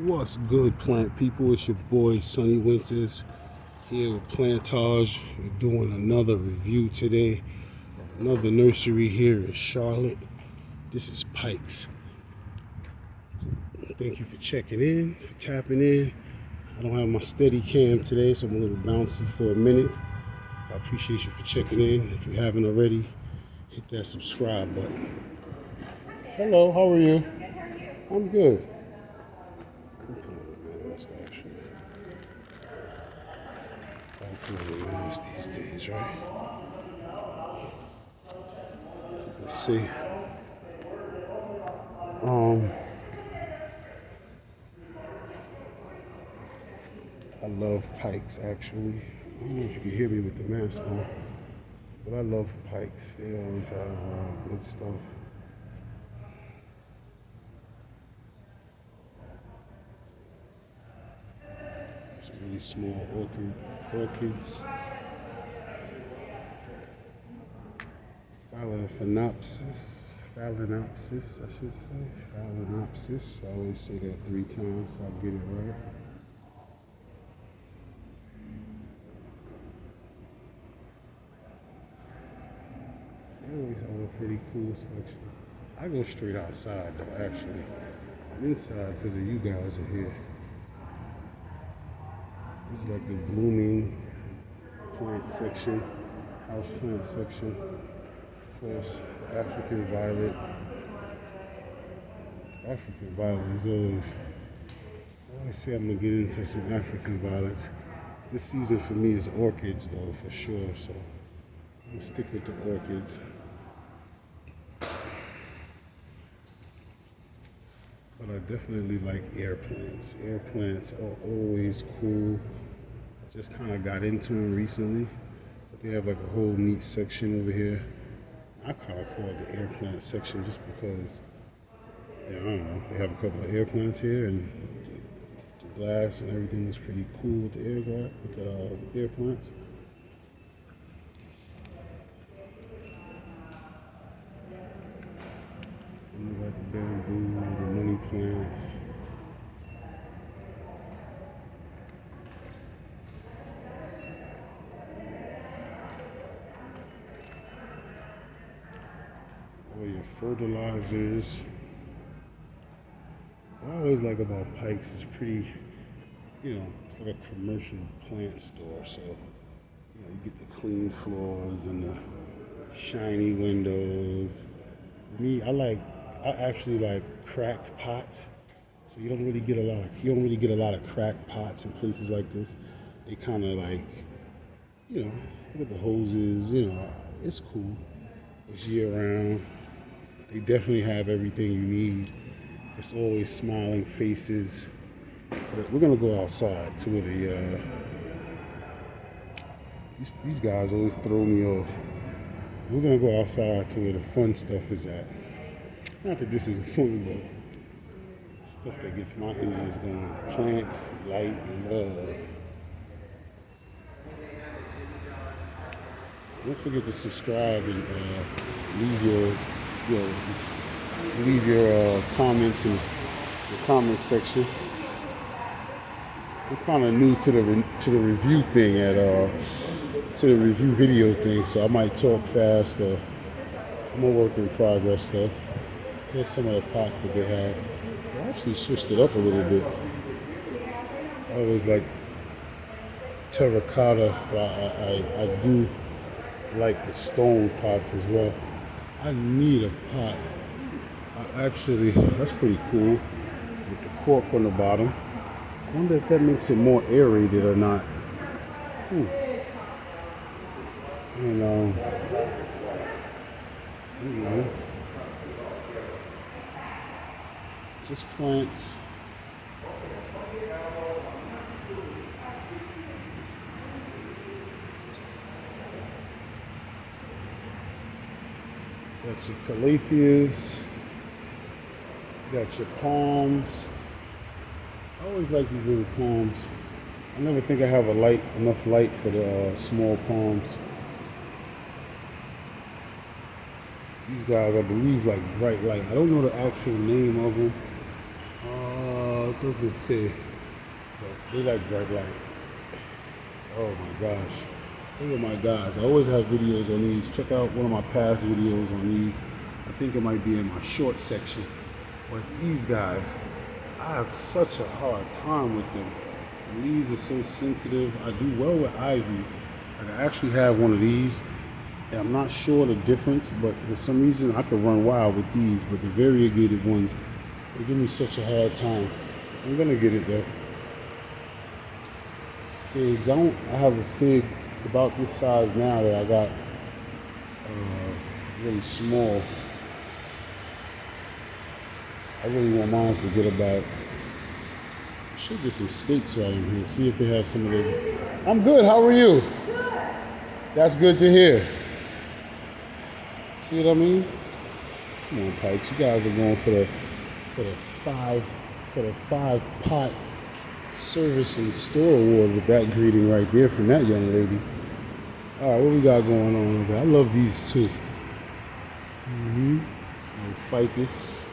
What's good, plant people? It's your boy Sunny Winters here with PLANTAJ. We're doing another review today of another nursery here in Charlotte. This is Pike's. Thank you for checking in, for tapping in. I don't have my steady cam today, so I'm a little bouncy for a minute. I appreciate you for checking in. If you haven't already, hit that subscribe button. Hello, how are you? I'm good. Nice these days, right? Let's see. I love Pikes actually. I don't know if you can hear me with the mask on, but I love Pikes. They always have good stuff. Some really small orchids. Phalaenopsis, I should say. Phalaenopsis. I always say that 3 times so I get it right. They always have a pretty cool selection. I go straight outside though, actually. I'm inside because of you guys are here. This is like the blooming plant section, house plant section. Of course, African violet. African violet is always, I always say I'm gonna get into some African violets. This season for me is orchids though, for sure, so I'm gonna stick with the orchids. But I definitely like air plants. Air plants are always cool. I just kind of got into them recently, but they have like a whole neat section over here. I kind of call it the air plant section just because, yeah, I don't know, they have a couple of air plants here and the glass and everything is pretty cool with the air plants. And they got the bamboo, the money plants. All your fertilizers. What I always like about Pikes is pretty, it's like a commercial plant store. So, you get the clean floors and the shiny windows. I actually like cracked pots. So you don't really get a lot of cracked pots in places like this. They kind of like, look at the hoses, it's cool. It's year round. They definitely have everything you need. It's always smiling faces. But we're gonna go outside to where these guys always throw me off. We're gonna go outside to where the fun stuff is at. Not that this isn't fun, but stuff that gets my engines going. Plants, light, love. Don't forget to subscribe and leave your comments in the comments section. I'm kind of new to the review thing to the review video thing, so I might talk fast. I'm a work in progress though. Here's some of the pots that they have. I actually switched it up a little bit. I always like terracotta, but I do like the stone pots as well. I need a pot. That's pretty cool with the cork on the bottom. I wonder if that makes it more aerated or not. Just plants. Got your calatheas. Got your palms. I always like these little palms. I never think I have enough light for the small palms. These guys, I believe, like bright light. I don't know the actual name of them. it doesn't say, but they like bright light. Oh my gosh. Look at my guys. I always have videos on these. Check out one of my past videos on these. I think it might be in my short section. But these guys, I have such a hard time with them. The leaves are so sensitive. I do well with ivies. Like I actually have one of these. And I'm not sure the difference, but for some reason I could run wild with these. But the variegated ones, they give me such a hard time. I'm gonna get it though. Figs. I have a fig about this size now that I got really small. I really want mine to get about. I should get some steaks while I'm here. See if they have some of the. I'm good. How are you? Good. That's good to hear. See what I mean? Come on, Pikes. You guys are going for the five pot service and store award with that greeting right there from that young lady. All right, what we got going on over there? I love these too. And ficus.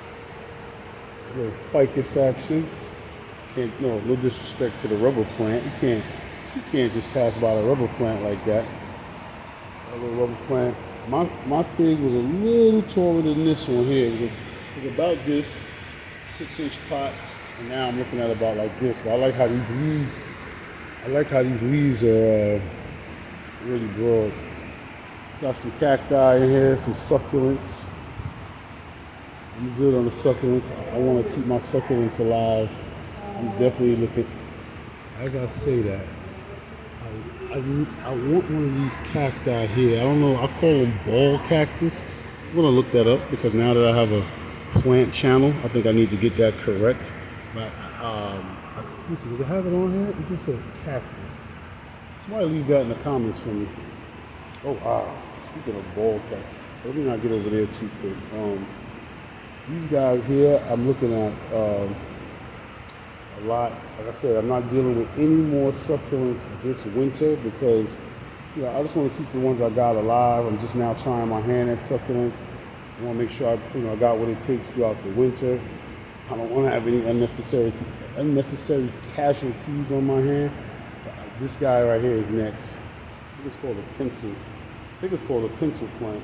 A little ficus action. No disrespect to the rubber plant. You can't just pass by the rubber plant like that. A little rubber plant. My fig was a little taller than this one here. It was about this 6-inch pot, and now I'm looking at about like this. But I like how these leaves are really broad. Got some cacti in here, some succulents. I'm good on the succulents. I want to keep my succulents alive. I'm definitely looking. As I say that, I want one of these cacti here. I don't know. I call them ball cactus. I'm gonna look that up because now that I have a plant channel, I think I need to get that correct. But let me see. Does it have it on here? It just says cactus. Somebody leave that in the comments for me. Oh wow. Speaking of ball cactus, let me not get over there too quick. These guys here, I'm looking at a lot. Like I said, I'm not dealing with any more succulents this winter because I just want to keep the ones I got alive. I'm just now trying my hand at succulents. I want to make sure I got what it takes throughout the winter. I don't want to have any unnecessary casualties on my hand. This guy right here is next. I think it's called a pencil. I think it's called a pencil plant.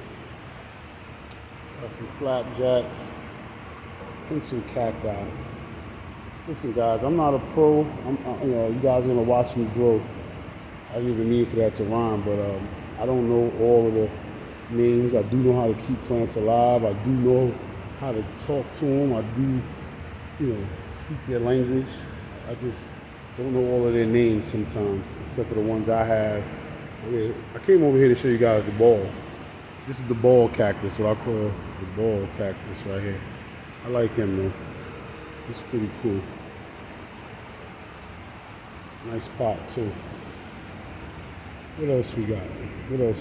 Got some flapjacks, pencil cacti. Listen, guys, I'm not a pro. You guys are gonna watch me grow. I didn't even mean for that to rhyme, but I don't know all of the names. I do know how to keep plants alive. I do know how to talk to them. I do, speak their language. I just don't know all of their names sometimes, except for the ones I have. I came over here to show you guys the ball. This is the ball cactus, what I call the ball cactus right here. I like him though. He's pretty cool. Nice pot too. What else we got? We're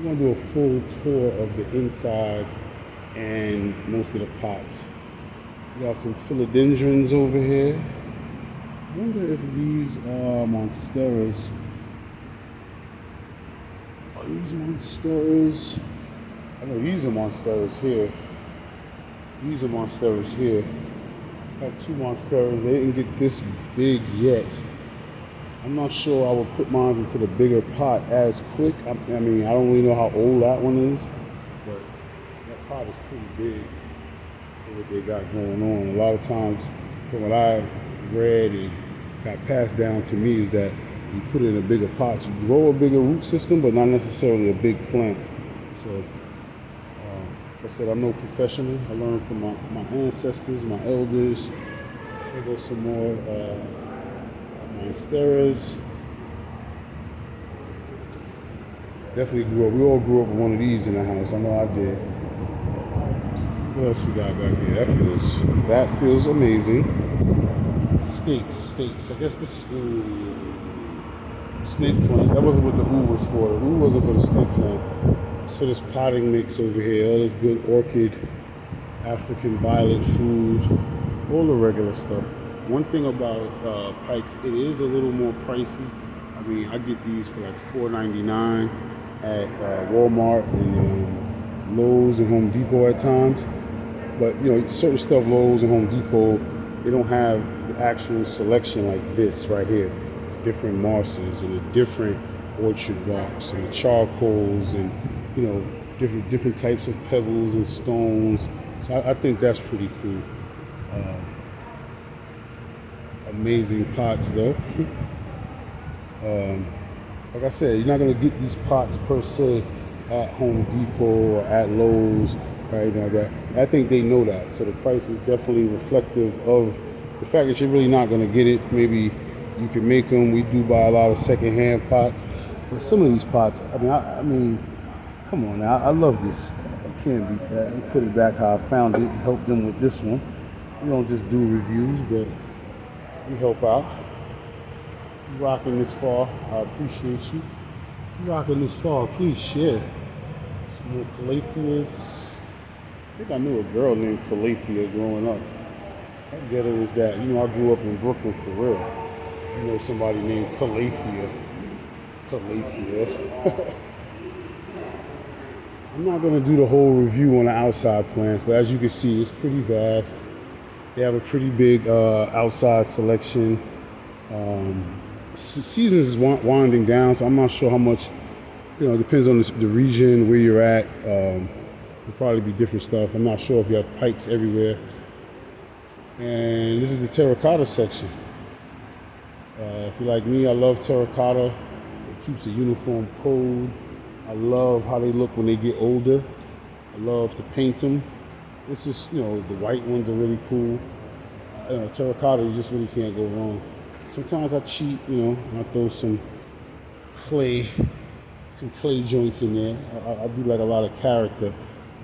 gonna do a full tour of the inside and most of the pots. We got some philodendrons over here. I wonder if these are monsteras. Are these monsteras? I know these are monsteras here. These are monsteras here. Got two monsteras. They didn't get this big yet. I'm not sure I would put mine into the bigger pot as quick. I mean, I don't really know how old that one is, but that pot is pretty big for what they got going on. A lot of times, from what I read and got passed down to me, is that you put it in a bigger pot, you grow a bigger root system, but not necessarily a big plant. So, like I said, I'm no professional. I learned from my ancestors, my elders. There goes some more monsteras. Definitely we all grew up with one of these in the house. I know I did. What else we got back here? That feels amazing. Steaks. I guess this is snake plant. That wasn't what the ooh was for. The ooh wasn't for the snake plant. It's for this potting mix over here. All this good orchid, African violet food, all the regular stuff. One thing about Pikes, it is a little more pricey. I mean, I get these for like $4.99 at Walmart and Lowe's and Home Depot at times. But certain stuff Lowe's and Home Depot they don't have the actual selection like this right here. Different mosses and the different orchard rocks and the charcoals and different types of pebbles and stones. So I think that's pretty cool. Amazing pots though. Like I said, you're not gonna get these pots per se at Home Depot or at Lowe's or anything like that. I think they know that, so the price is definitely reflective of the fact that you're really not gonna get it. Maybe you can make them. We do buy a lot of secondhand pots, but some of these pots, I mean, come on now, I love this. I can't beat that. We put it back how I found it and help them with this one. We don't just do reviews, but we help out. If you're rocking this far, I appreciate you. If you're rocking this far, please share. Some more Calatheas. I think I knew a girl named Calathea growing up. How ghetto is that? I grew up in Brooklyn for real. Somebody named Calathea. I'm not going to do the whole review on the outside plants, but as you can see, it's pretty vast. They have a pretty big outside selection. Seasons is winding down, so I'm not sure how much, it depends on the region, where you're at. There'll probably be different stuff. I'm not sure if you have pikes everywhere. And this is the terracotta section. If you're like me, I love terracotta. It keeps a uniform code. I love how they look when they get older. I love to paint them. It's just, the white ones are really cool. Terracotta, you just really can't go wrong. Sometimes I cheat, and I throw some clay joints in there. I do like a lot of character,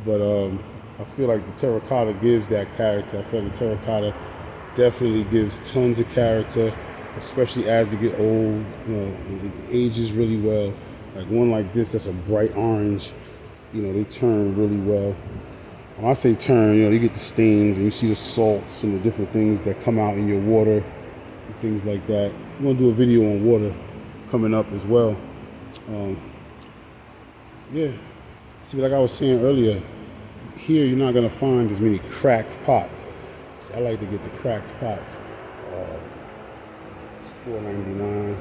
but I feel like the terracotta gives that character. I feel like the terracotta definitely gives tons of character, especially as they get old. It ages really well. Like one like this, that's a bright orange. They turn really well. When I say turn, you get the stains and you see the salts and the different things that come out in your water and things like that. I'm gonna do a video on water coming up as well. Yeah. See, like I was saying earlier, here you're not gonna find as many cracked pots. So I like to get the cracked pots. $4.99.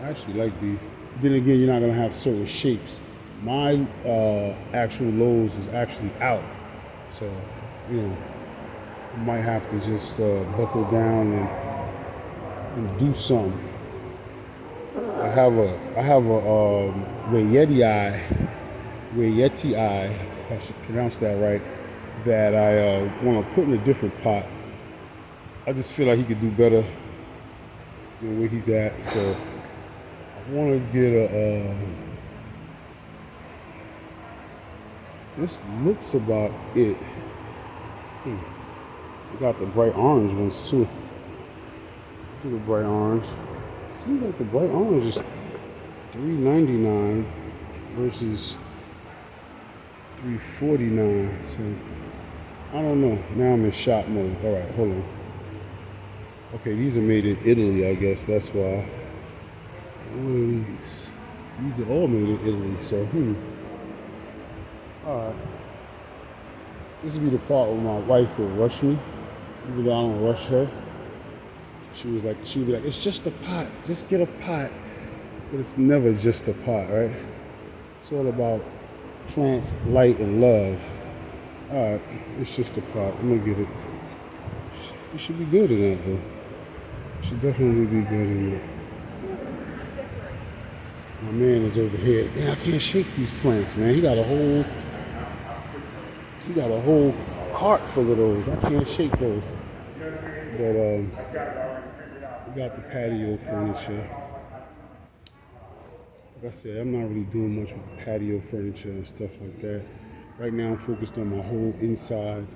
I actually like these. Then again, you're not gonna have certain shapes. My actual Lowe's is actually out, so I might have to just buckle down and do something. I have a Rayeti eye, if I should pronounce that right, that I want to put in a different pot. I just feel like he could do better than where he's at, so I want to get a. This looks about it. I got the bright orange ones too. Do the bright orange. Seems like the bright orange is $3.99 versus $3.49. So I don't know. Now I'm in shop mode. All right, hold on. Okay, these are made in Italy, I guess. That's why. What are these? These are all made in Italy. So Alright. This would be the part where my wife would rush me, even though I don't rush her. She would be like, it's just a pot, just get a pot. But it's never just a pot, right? It's all about plants, light, and love. Alright, it's just a pot. I'm gonna get it. You should be good in that though. You should definitely be good in it. My man is over here. Man, I can't shake these plants, man. He got a whole cart full of those. I can't shake those. But we got the patio furniture. Like I said, I'm not really doing much with patio furniture and stuff like that. Right now I'm focused on my whole inside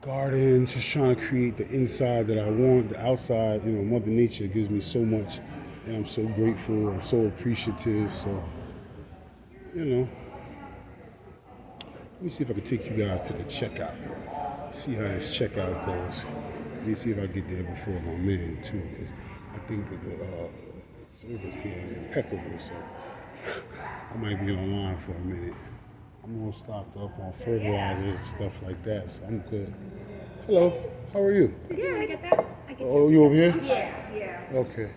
garden, just trying to create the inside that I want. The outside, Mother Nature gives me so much, and I'm so grateful, I'm so appreciative. So, let me see if I can take you guys to the checkout. See how this checkout goes. Let me see if I get there before my man too. Cause I think that the service here is impeccable. So I might be online for a minute. I'm all stocked up on fertilizers and stuff like that, so I'm good. Hello. How are you? Yeah, I get that. Oh, you over here? Yeah. Okay.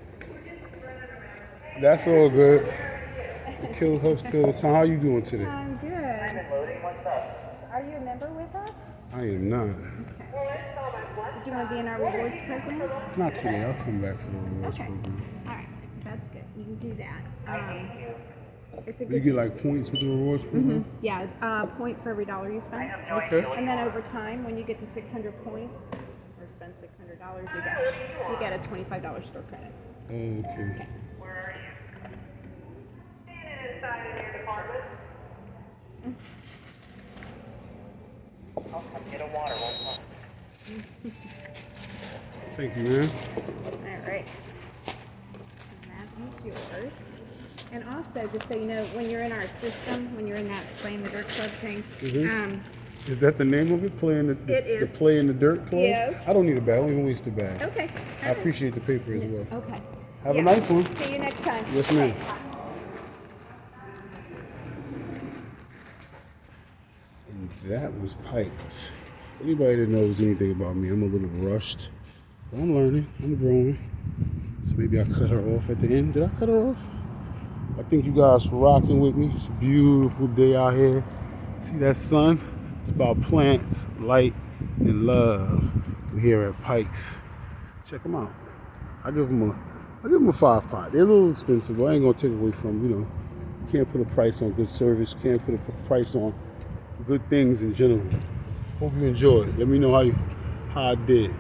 That's all good. It helps kill the time. How you doing today? I'm good. Are you a member with us? I am not. Okay. Did you want to be in our rewards program? Not today. I'll come back for the rewards Okay. program. All right. That's good. You can do that. It's a You good. get like points with the rewards program? Yeah, point for every dollar you spend. Okay. And then over time, when you get to 600 points or spend $600, you get a $25 store credit. Okay. Where are you? Inside in your department. I'll come get a water one time. Thank you, man. All right. And that is yours. And also, just so you know, when you're in our system, when you're in that Playing the Dirt Club thing, Is that the name of it? It is. The Play in the Dirt Club? Yes. I don't need a bag. I don't even waste a bag. okay. I appreciate the paper as well. Okay. Have a nice one. See you next time. Yes, ma'am. And that was Pike's. Anybody that knows anything about me, I'm a little rushed. But I'm learning. I'm growing. So maybe I cut her off at the end. Did I cut her off? I thank you guys for rocking with me. It's a beautiful day out here. See that sun? It's about plants, light, and love. We're here at Pike's. Check them out. I give them a 5-pot. They're a little expensive, but I ain't gonna take away from, can't put a price on good service, can't put a price on good things in general. Hope you enjoyed. Let me know how I did.